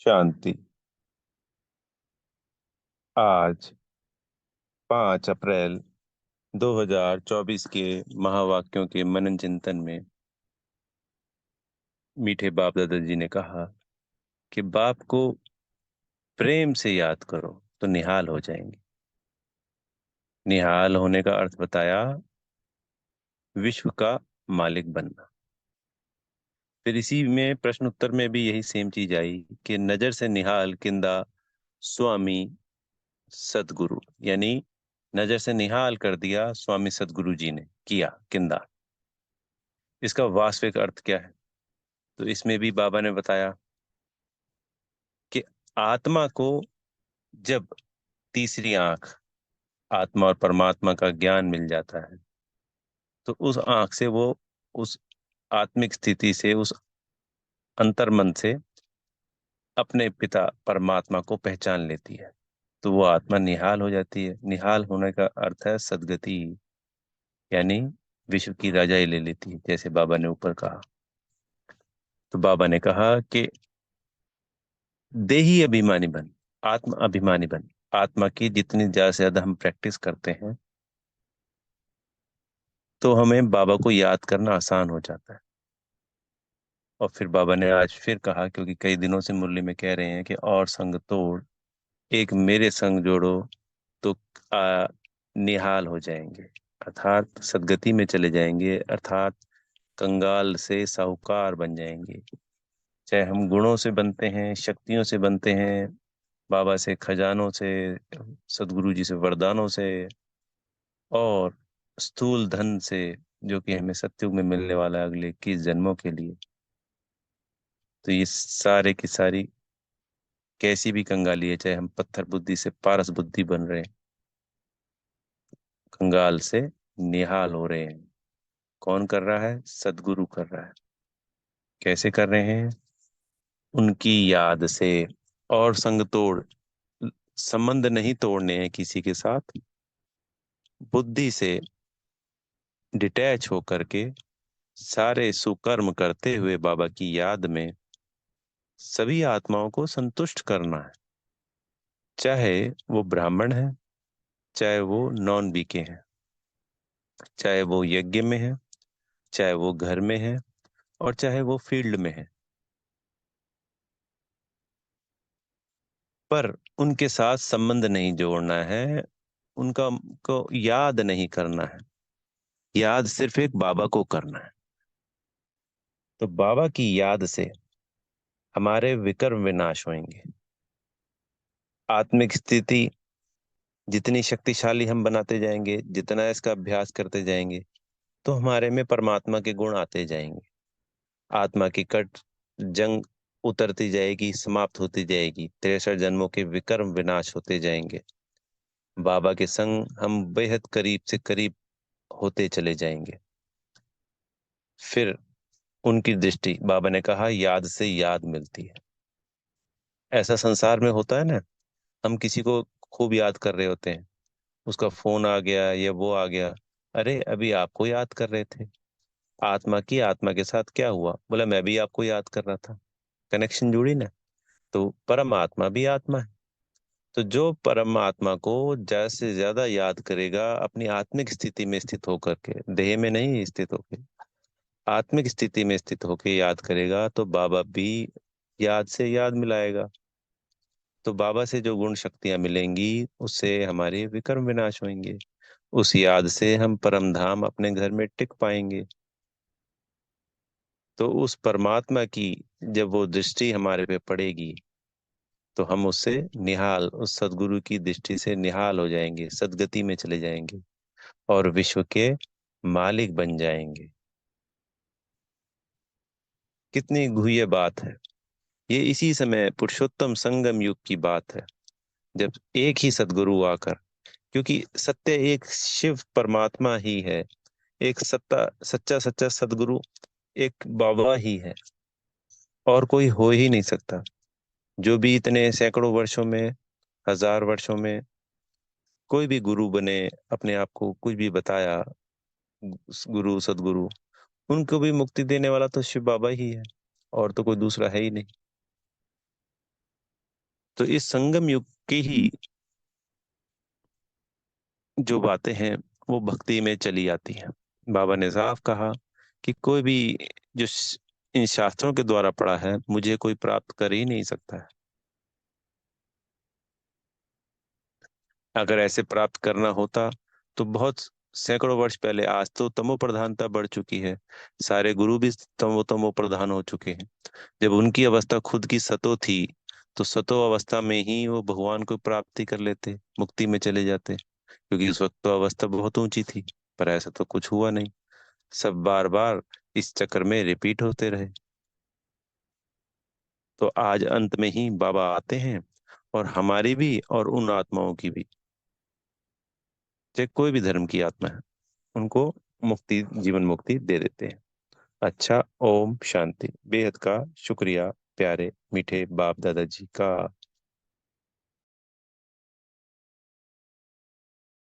शांति। आज 5 अप्रैल 2024 के महावाक्यों के मनन चिंतन में मीठे बाप दादाजी ने कहा कि बाप को प्रेम से याद करो तो निहाल हो जाएंगे। निहाल होने का अर्थ बताया विश्व का मालिक बनना। फिर इसी में प्रश्न उत्तर में भी यही सेम चीज आई कि नजर से निहाल किंदा स्वामी सदगुरु, यानी नजर से निहाल कर दिया स्वामी सदगुरु जी ने किया किंदा। इसका वास्तविक अर्थ क्या है? तो इसमें भी बाबा ने बताया कि आत्मा को जब तीसरी आंख, आत्मा और परमात्मा का ज्ञान मिल जाता है, तो उस आंख से वो उस आत्मिक स्थिति से, उस अंतर्मन से अपने पिता परमात्मा को पहचान लेती है। तो वो आत्मा निहाल हो जाती है। निहाल होने का अर्थ है सदगति, यानी विश्व की राजाई ले लेती है, जैसे बाबा ने ऊपर कहा। तो बाबा ने कहा कि देही अभिमानी बन, आत्म अभिमानी बन। आत्मा की जितनी ज्यादा से ज्यादा हम प्रैक्टिस करते हैं तो हमें बाबा को याद करना आसान हो जाता है। और फिर बाबा ने आज फिर कहा, क्योंकि कई दिनों से मुरली में कह रहे हैं कि और संग तोड़ एक मेरे संग जोड़ो तो आ, निहाल हो जाएंगे, अर्थात सदगति में चले जाएंगे, अर्थात कंगाल से साहूकार बन जाएंगे। चाहे हम गुणों से बनते हैं, शक्तियों से बनते हैं, बाबा से खजानों से, सदगुरु जी से वरदानों से, और स्थूल धन से जो कि हमें सत्युग में मिलने वाला है अगले 21 जन्मों के लिए। तो ये सारे की सारी कैसी भी कंगाली है, चाहे हम पत्थर बुद्धि से पारस बुद्धि बन रहे हैं, कंगाल से निहाल हो रहे हैं। कौन कर रहा है? सदगुरु कर रहा है। कैसे कर रहे हैं? उनकी याद से। और संग तोड़, संबंध नहीं तोड़ने हैं किसी के साथ, बुद्धि से डिटैच होकर के सारे सुकर्म करते हुए बाबा की याद में सभी आत्माओं को संतुष्ट करना है। चाहे वो ब्राह्मण है, चाहे वो नॉन बीके हैं, चाहे वो यज्ञ में है, चाहे वो घर में है, और चाहे वो फील्ड में है, पर उनके साथ संबंध नहीं जोड़ना है, उनका को याद नहीं करना है। याद सिर्फ एक बाबा को करना है। तो बाबा की याद से हमारे विकर्म विनाश होंगे। आत्मिक स्थिति जितनी शक्तिशाली हम बनाते जाएंगे, जितना इसका अभ्यास करते जाएंगे, तो हमारे में परमात्मा के गुण आते जाएंगे। आत्मा की कट जंग उतरती जाएगी, समाप्त होती जाएगी, 63 जन्मों के विकर्म विनाश होते जाएंगे। बाबा के संग हम बेहद करीब से करीब होते चले जाएंगे। फिर उनकी दृष्टि, बाबा ने कहा, याद से याद मिलती है। ऐसा संसार में होता है ना, हम किसी को खूब याद कर रहे होते हैं, उसका फोन आ गया या वो आ गया, अरे अभी आपको याद कर रहे थे। आत्मा की आत्मा के साथ क्या हुआ? बोला मैं भी आपको याद कर रहा था। कनेक्शन जुड़ी ना। तो परम आत्मा भी आत्मा है। तो जो परम आत्मा को ज्यादा से ज्यादा याद करेगा, अपनी आत्मिक स्थिति में स्थित होकर के, देह में नहीं स्थित होकर, आत्मिक स्थिति में स्थित होकर याद करेगा, तो बाबा भी याद से याद मिलाएगा। तो बाबा से जो गुण शक्तियां मिलेंगी, उससे हमारे विकर्म विनाश होंगे। उस याद से हम परम धाम अपने घर में टिक पाएंगे। तो उस परमात्मा की जब वो दृष्टि हमारे पे पड़ेगी, तो हम उससे निहाल, उस सदगुरु की दृष्टि से निहाल हो जाएंगे, सदगति में चले जाएंगे और विश्व के मालिक बन जाएंगे। कितनी गुह्य बात है ये! इसी समय पुरुषोत्तम संगम युग की बात है, जब एक ही सदगुरु आकर, क्योंकि सत्य एक शिव परमात्मा ही है, एक सत्ता सच्चा सच्चा सदगुरु एक बाबा ही है, और कोई हो ही नहीं सकता। जो भी इतने सैकड़ों वर्षों में, 1000 वर्षों में कोई भी गुरु बने, अपने आप को कुछ भी बताया, गुरु सदगुरु, उनको भी मुक्ति देने वाला तो शिव बाबा ही है, और तो कोई दूसरा है ही नहीं। तो इस संगम युग की ही जो बातें हैं वो भक्ति में चली आती हैं। बाबा ने साफ कहा कि कोई भी जो इन शास्त्रों के द्वारा पढ़ा है मुझे कोई प्राप्त कर ही नहीं सकता है। अगर ऐसे प्राप्त करना होता तो बहुत सैकड़ों वर्ष पहले, आज तो तमो प्रधानता बढ़ चुकी है, सारे गुरु भी तमो तमो प्रधान हो चुके हैं। जब उनकी अवस्था खुद की सतो थी, तो सतो अवस्था में ही वो भगवान को प्राप्ति कर लेते, मुक्ति में चले जाते, क्योंकि उस वक्त तो अवस्था बहुत ऊंची थी। पर ऐसा तो कुछ हुआ नहीं, सब बार बार इस चक्कर में रिपीट होते रहे। तो आज अंत में ही बाबा आते हैं और हमारी भी और उन आत्माओं की भी, चाहे कोई भी धर्म की आत्मा है, उनको मुक्ति, जीवन मुक्ति दे देते हैं। अच्छा, ओम शांति। बेहद का शुक्रिया प्यारे मीठे बाप दादाजी का।